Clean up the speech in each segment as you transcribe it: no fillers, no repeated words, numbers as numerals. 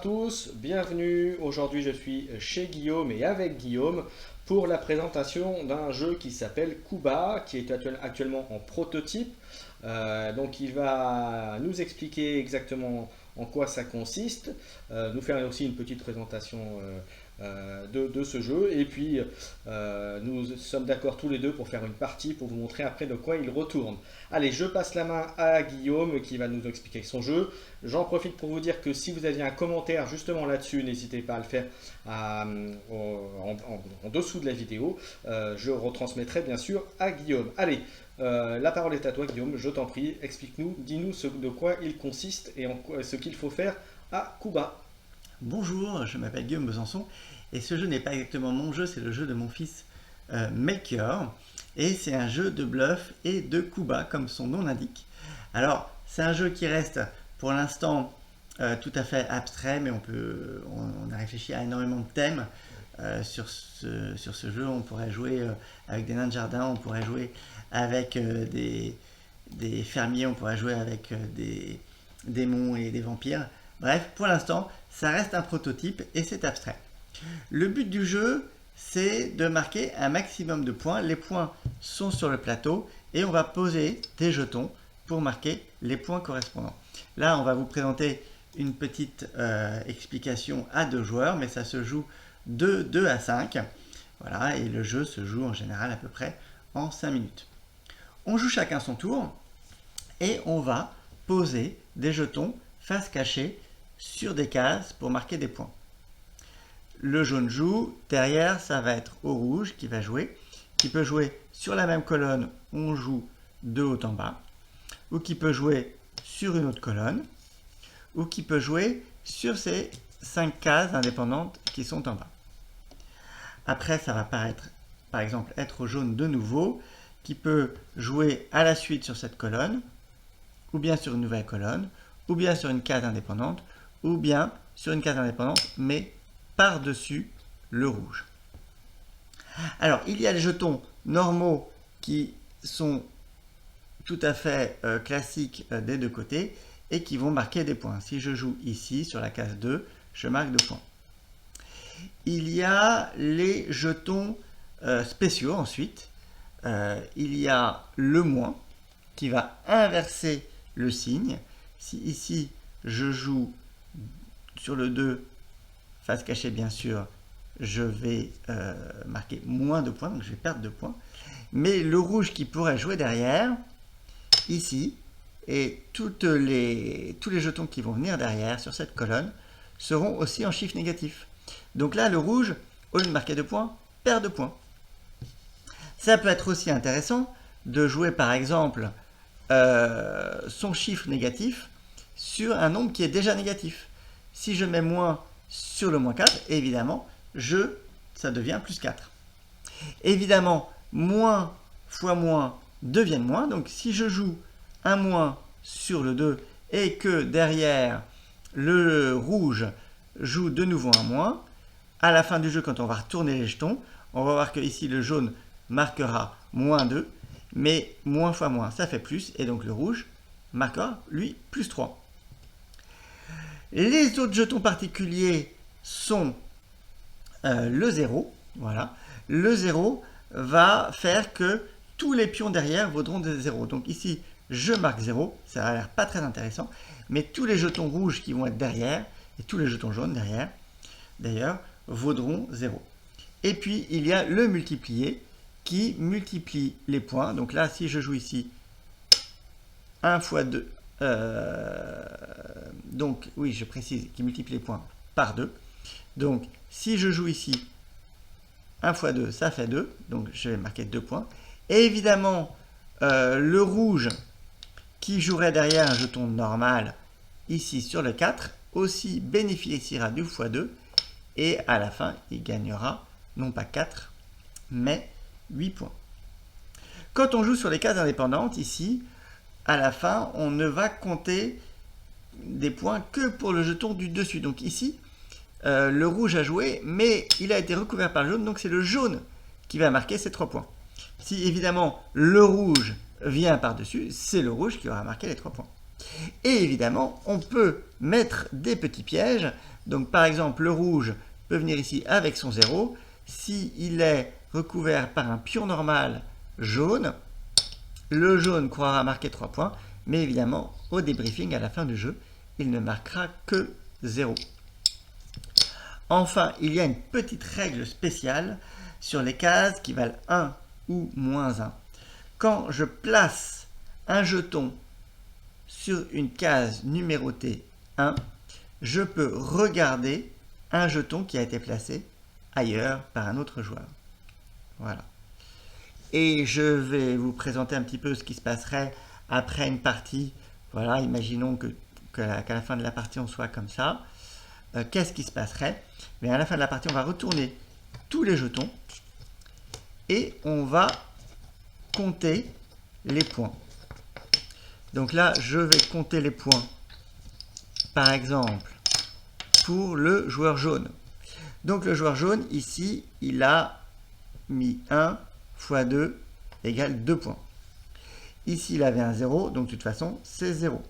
tous, bienvenue. Aujourd'hui je suis chez Guillaume et avec Guillaume pour la présentation d'un jeu qui s'appelle Kuba, qui est actuellement en prototype. Donc il va nous expliquer exactement en quoi ça consiste, nous faire aussi une petite présentation de ce jeu et puis nous sommes d'accord tous les deux pour faire une partie pour vous montrer après de quoi il retourne. Allez, je passe la main à Guillaume qui va nous expliquer son jeu. J'en profite pour vous dire que si vous aviez un commentaire justement là-dessus, n'hésitez pas à le faire en dessous de la vidéo. Je retransmettrai bien sûr à Guillaume. Allez, la parole est à toi Guillaume, je t'en prie, explique-nous, dis-nous de quoi il consiste et ce qu'il faut faire à Kuba. Bonjour, je m'appelle Guillaume Besançon et ce jeu n'est pas exactement mon jeu, c'est le jeu de mon fils Melchior et c'est un jeu de bluff et de Kuba comme son nom l'indique. Alors c'est un jeu qui reste pour l'instant tout à fait abstrait, mais on a réfléchi à énormément de thèmes sur ce jeu. On pourrait jouer avec des nains de jardin, on pourrait jouer avec des fermiers, on pourrait jouer avec des démons et des vampires. Bref, pour l'instant, ça reste un prototype et c'est abstrait. Le but du jeu, c'est de marquer un maximum de points. Les points sont sur le plateau et on va poser des jetons pour marquer les points correspondants. Là, on va vous présenter une petite explication à 2 joueurs, mais ça se joue de 2 à 5. Voilà, et le jeu se joue en général à peu près en 5 minutes. On joue chacun son tour et on va poser des jetons face cachée sur des cases pour marquer des points. Le jaune joue, derrière ça va être au rouge qui va jouer, qui peut jouer sur la même colonne, on joue de haut en bas, ou qui peut jouer sur une autre colonne, ou qui peut jouer sur ces 5 cases indépendantes qui sont en bas. Après ça va paraître, par exemple, être au jaune de nouveau, qui peut jouer à la suite sur cette colonne, ou bien sur une nouvelle colonne, ou bien sur une case indépendante, ou bien sur une case indépendante, mais par-dessus le rouge. Alors, il y a les jetons normaux qui sont tout à fait classiques des deux côtés et qui vont marquer des points. Si je joue ici, sur la case 2, je marque 2 points. Il y a les jetons spéciaux ensuite. Il y a le moins qui va inverser le signe. Si ici je joue sur le 2, face cachée bien sûr, je vais marquer moins de points, donc je vais perdre 2 points. Mais le rouge qui pourrait jouer derrière, ici, et tous les jetons qui vont venir derrière sur cette colonne seront aussi en chiffre négatif. Donc là, le rouge, au lieu de marquer 2 points, perd 2 points. Ça peut être aussi intéressant de jouer par exemple son chiffre négatif sur un nombre qui est déjà négatif. Si je mets moins sur le moins 4, évidemment, ça devient plus 4. Évidemment, moins fois moins deviennent moins. Donc si je joue un moins sur le 2 et que derrière le rouge joue de nouveau un moins, à la fin du jeu, quand on va retourner les jetons, on va voir que ici le jaune marquera moins 2, mais moins fois moins, ça fait plus, et donc le rouge marquera, lui, plus 3. Les autres jetons particuliers sont le 0. Voilà. Le 0 va faire que tous les pions derrière vaudront des 0. Donc ici, je marque 0, ça a l'air pas très intéressant, mais tous les jetons rouges qui vont être derrière, et tous les jetons jaunes derrière, d'ailleurs, vaudront 0. Et puis, il y a le multiplié qui multiplie les points. Donc là, si je joue ici 1 fois 2, donc oui, je précise, qui multiplie les points par 2. Donc, si je joue ici 1 fois 2, ça fait 2. Donc, je vais marquer 2 points. Et évidemment, le rouge qui jouerait derrière un jeton normal, ici sur le 4, aussi bénéficiera du fois 2. Et à la fin, il gagnera non pas 4, mais 8 points. Quand on joue sur les cases indépendantes, ici, à la fin, on ne va compter des points que pour le jeton du dessus. Donc ici, le rouge a joué, mais il a été recouvert par le jaune, donc c'est le jaune qui va marquer ces 3 points. Si évidemment le rouge vient par-dessus, c'est le rouge qui aura marqué les 3 points. Et évidemment, on peut mettre des petits pièges Donc par exemple, le rouge peut venir ici avec son 0. S'il est recouvert par un pion normal jaune, le jaune croira marquer 3 points, mais évidemment, au débriefing, à la fin du jeu, il ne marquera que 0. Enfin, il y a une petite règle spéciale sur les cases qui valent 1 ou moins 1. Quand je place un jeton sur une case numérotée 1, je peux regarder un jeton qui a été placé ailleurs par un autre joueur. Voilà. Et je vais vous présenter un petit peu ce qui se passerait après une partie. Voilà, imaginons qu'à la fin de la partie, on soit comme ça. Qu'est-ce qui se passerait? Mais à la fin de la partie, on va retourner tous les jetons et on va compter les points. Donc là, je vais compter les points. Par exemple, pour le joueur jaune. Donc le joueur jaune, ici, il a mis 1 fois 2 égale 2 points. Ici, il avait un 0, donc de toute façon, c'est 0.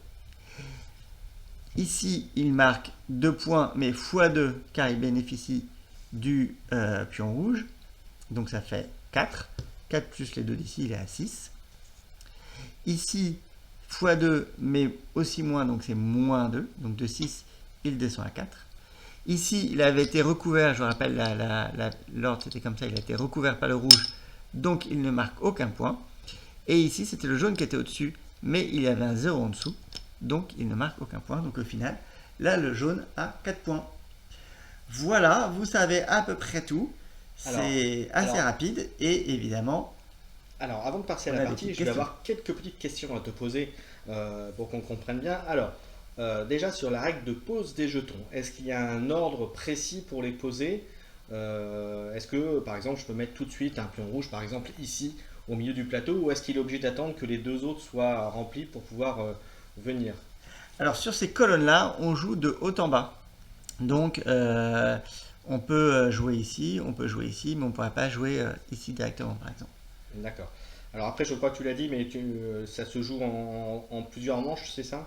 Ici, il marque 2 points, mais fois 2, car il bénéficie du pion rouge. Donc ça fait 4. 4 plus les 2 d'ici, il est à 6. Ici, fois 2, mais aussi moins, donc c'est moins 2. Donc de 6, il descend à 4. Ici, il avait été recouvert, je vous rappelle, l'ordre c'était comme ça, il a été recouvert par le rouge, donc il ne marque aucun point. Et ici, c'était le jaune qui était au-dessus, mais il y avait un 0 en dessous, donc il ne marque aucun point. Donc au final, là, le jaune a 4 points. Voilà, vous savez à peu près tout. C'est assez rapide et évidemment... Alors, avant de passer à la partie, je vais avoir quelques petites questions à te poser pour qu'on comprenne bien. Alors, déjà sur la règle de pose des jetons, est-ce qu'il y a un ordre précis pour les poser? Est-ce que, par exemple, je peux mettre tout de suite un pion rouge, par exemple, ici, au milieu du plateau, ou est-ce qu'il est obligé d'attendre que les deux autres soient remplis pour pouvoir venir? Alors, sur ces colonnes-là, on joue de haut en bas. Donc, on peut jouer ici, on peut jouer ici, mais on ne pourra pas jouer ici directement, par exemple. D'accord. Alors après, je crois que tu l'as dit, mais ça se joue en plusieurs manches, c'est ça?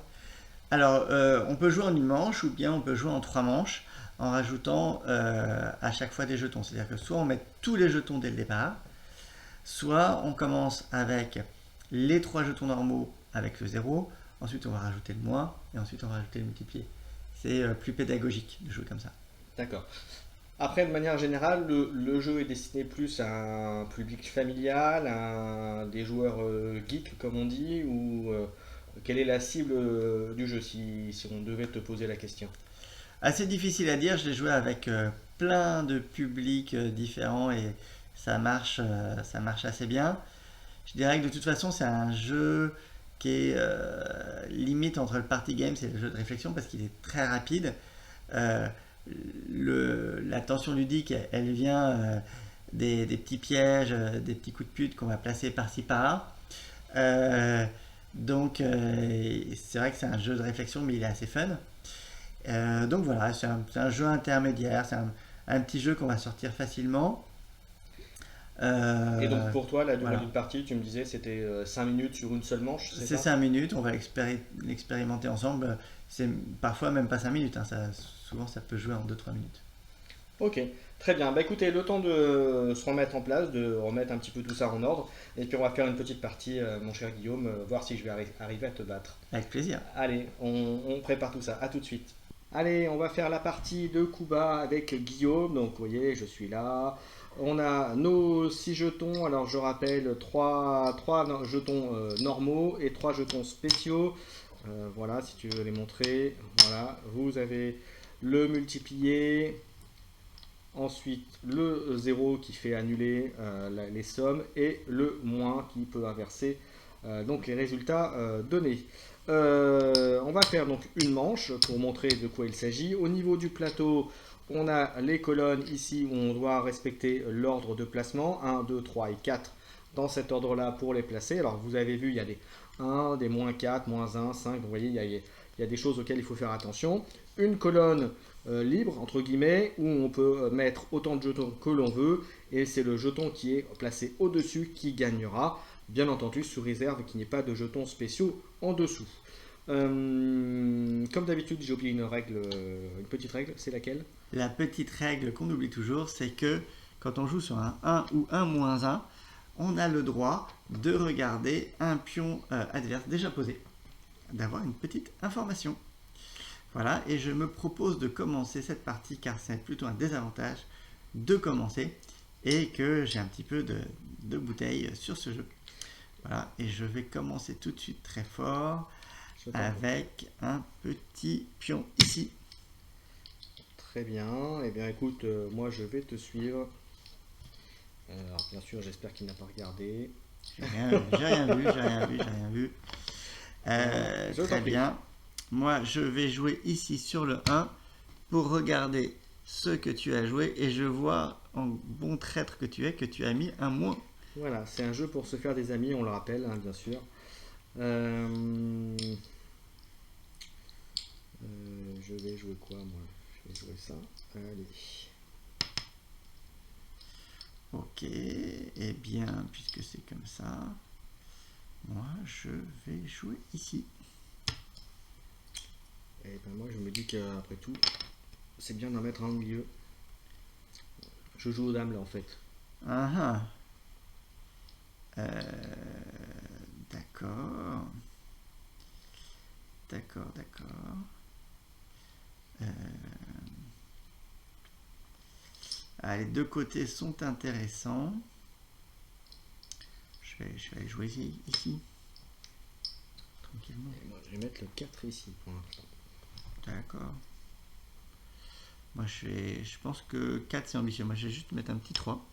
Alors, on peut jouer en une manche ou bien on peut jouer en 3 manches en rajoutant à chaque fois des jetons. C'est-à-dire que soit on met tous les jetons dès le départ, soit on commence avec les 3 jetons normaux avec le 0, ensuite on va rajouter le moins et ensuite on va rajouter le multiplié. C'est plus pédagogique de jouer comme ça. D'accord. Après, de manière générale, le jeu est destiné plus à un public familial, à des joueurs geeks, comme on dit, ou quelle est la cible du jeu, si on devait te poser la question? Assez difficile à dire, je l'ai joué avec plein de publics différents et ça marche assez bien. Je dirais que de toute façon, c'est un jeu qui est limite entre le party game et le jeu de réflexion parce qu'il est très rapide. La tension ludique, elle vient des petits pièges, des petits coups de pute qu'on va placer par-ci par-là. Donc c'est vrai que c'est un jeu de réflexion, mais il est assez fun. Donc voilà, c'est un jeu intermédiaire, c'est un petit jeu qu'on va sortir facilement. Et donc pour toi, la durée d'une partie, tu me disais, c'était 5 minutes sur une seule manche, c'est ça? C'est 5 minutes, on va l'expérimenter ensemble. C'est parfois même pas 5 minutes, hein, souvent ça peut jouer en 2-3 minutes. Ok, très bien. Bah écoutez, le temps de se remettre en place, de remettre un petit peu tout ça en ordre, et puis on va faire une petite partie, mon cher Guillaume, voir si je vais arriver à te battre. Avec plaisir. Allez, on prépare tout ça, à tout de suite. Allez, on va faire la partie de Kuba avec Guillaume, donc vous voyez, je suis là. On a nos 6 jetons, alors je rappelle 3 jetons normaux et 3 jetons spéciaux. Voilà, si tu veux les montrer. Voilà, vous avez le multiplié, ensuite le 0 qui fait annuler les sommes et le moins qui peut inverser donc les résultats donnés. On va faire donc une manche pour montrer de quoi il s'agit. Au niveau du plateau, on a les colonnes ici où on doit respecter l'ordre de placement, 1, 2, 3 et 4 dans cet ordre-là pour les placer. Alors vous avez vu, il y a des 1, des moins 4, moins 1, 5, vous voyez, il y a des choses auxquelles il faut faire attention. Une colonne libre, entre guillemets, où on peut mettre autant de jetons que l'on veut, et c'est le jeton qui est placé au-dessus qui gagnera, bien entendu sous réserve qu'il n'y ait pas de jetons spéciaux en dessous. Comme d'habitude, j'ai oublié une petite règle, c'est laquelle? La petite règle qu'on oublie toujours, c'est que quand on joue sur un 1 ou un -1, on a le droit de regarder un pion adverse déjà posé, d'avoir une petite information. Voilà, et je me propose de commencer cette partie car c'est plutôt un désavantage de commencer et que j'ai un petit peu de bouteille sur ce jeu. Voilà, et je vais commencer tout de suite très fort avec un petit pion ici. Très bien. Eh bien, écoute, moi je vais te suivre. Alors, bien sûr, j'espère qu'il n'a pas regardé. J'ai rien vu. Très bien. Moi, je vais jouer ici sur le 1 pour regarder ce que tu as joué et je vois en bon traître que tu es que tu as mis un moins. Voilà, c'est un jeu pour se faire des amis, on le rappelle, hein, bien sûr. Je vais jouer quoi, moi? Je vais jouer ça. Allez. Ok, et bien, puisque c'est comme ça, moi, je vais jouer ici. Et ben moi, je me dis qu'après tout, c'est bien d'en mettre un au milieu. Je joue aux dames, là, en fait. D'accord. Les deux côtés sont intéressants. Je vais aller jouer ici. Tranquillement. Et moi, je vais mettre le 4 ici pour l'instant. D'accord. Moi, je pense que 4 c'est ambitieux. Moi, je vais juste mettre un petit 3.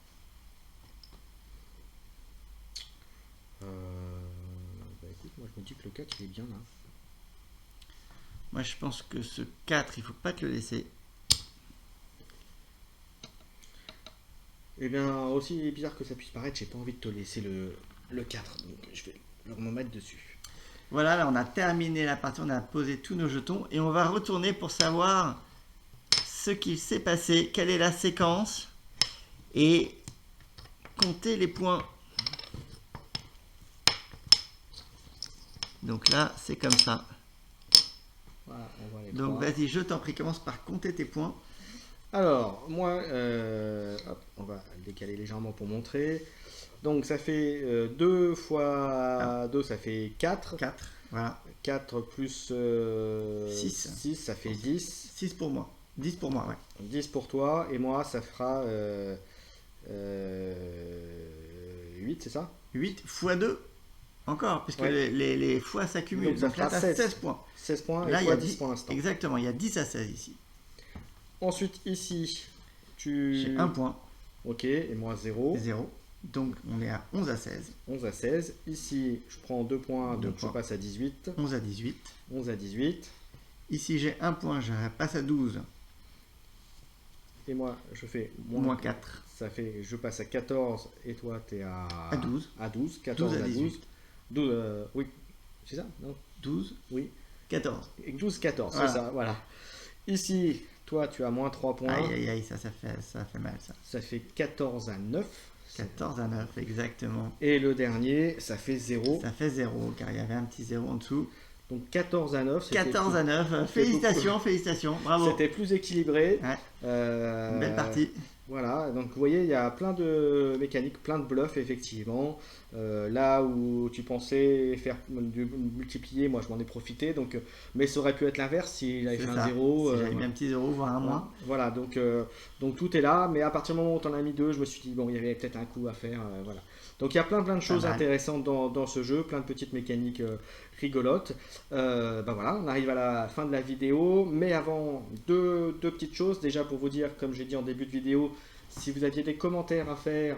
Écoute, moi je me dis que le 4 il est bien là. Moi, je pense que ce 4, il faut pas te le laisser. Eh bien, aussi bizarre que ça puisse paraître, j'ai pas envie de te laisser le 4, donc je vais me mettre dessus. Voilà, là on a terminé la partie, on a posé tous nos jetons et on va retourner pour savoir ce qu'il s'est passé, quelle est la séquence et compter les points. Donc là, c'est comme ça. Voilà, on voit les Donc vas-y, je t'en prie, commence par compter tes points. Alors, moi, hop, on va le décaler légèrement pour montrer. Donc ça fait 2 fois 2, ça fait 4. 4, voilà. 4 plus 6, ça fait 10. 6 pour moi. 10 pour moi, ouais. 10 pour toi, et moi, ça fera 8, c'est ça? 8 fois 2, encore, puisque les fois s'accumulent. Donc là, tu as 16 points. 16 points, là, et il y a 10 pour l'instant. Exactement, il y a 10 à 16 ici. Ensuite, ici, j'ai 1 point. Ok, et moi 0. 0. Donc, on est à 11 à 16. 11 à 16. Ici, je prends 2 points, donc je passe à 18. 11 à 18. 11 à 18. Ici, j'ai 1 point, je passe à 12. Et moi, je fais moins 4. Ça fait, je passe à 14, et toi, tu es à 12. À 12. 14 12 à 18. 12, oui. C'est ça, non? 12. Oui. 14. Et 12, 14, voilà. C'est ça, voilà. Ici, toi, tu as moins 3 points. Aïe, ça fait mal, ça. Ça fait 14 à 9. 14 à 9, exactement. Et le dernier, ça fait 0. Ça fait 0, car il y avait un petit 0 en dessous. Donc 14 à 9. 14 à 9, félicitations, bravo. C'était plus équilibré. Ouais. Belle partie. Voilà, donc vous voyez, il y a plein de mécaniques, plein de bluffs, effectivement. Là où tu pensais faire multiplier, moi je m'en ai profité. Donc, mais ça aurait pu être l'inverse si j'avais fait un 0. Si j'avais mis un petit 0, voire un moins. Voilà, donc tout est là. Mais à partir du moment où tu en as mis 2, je me suis dit, bon, il y avait peut-être un coup à faire. Voilà. Donc il y a plein de choses intéressantes dans ce jeu, plein de petites mécaniques rigolotes. Voilà, on arrive à la fin de la vidéo, mais avant, deux petites choses. Déjà pour vous dire, comme j'ai dit en début de vidéo, si vous aviez des commentaires à faire,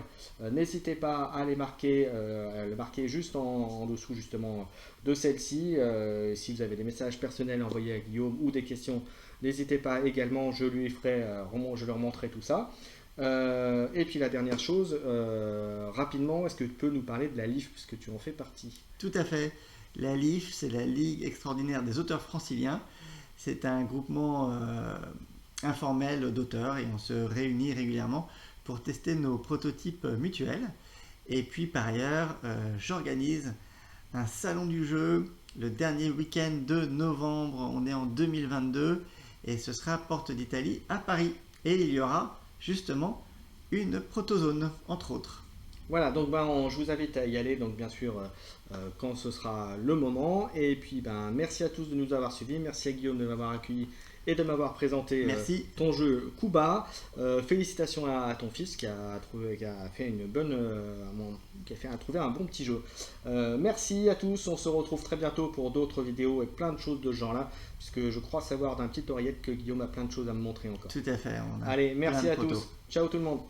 n'hésitez pas à les marquer, le marquer juste en dessous justement de celle-ci. Si vous avez des messages personnels envoyés à Guillaume ou des questions, n'hésitez pas également, je leur montrerai tout ça. Et puis la dernière chose, rapidement, est-ce que tu peux nous parler de la LIF puisque tu en fais partie? Tout à fait. La LIF, c'est la Ligue extraordinaire des auteurs franciliens. C'est un groupement informel d'auteurs et on se réunit régulièrement pour tester nos prototypes mutuels. Et puis par ailleurs, j'organise un salon du jeu le dernier week-end de novembre. On est en 2022 et ce sera Porte d'Italie à Paris. Et il y aura justement une protozone, entre autres. Voilà, donc je vous invite à y aller, donc bien sûr, quand ce sera le moment. Et puis merci à tous de nous avoir suivis, merci à Guillaume de m'avoir accueilli et de m'avoir présenté Merci. ton jeu Kuba. Félicitations à ton fils qui a fait une bonne, trouvé un bon petit jeu. Merci à tous, on se retrouve très bientôt pour d'autres vidéos et plein de choses de ce genre-là, puisque je crois savoir d'un petit oreillette que Guillaume a plein de choses à me montrer encore. Tout à fait. Allez, merci plein à de photos. tous. Ciao tout le monde.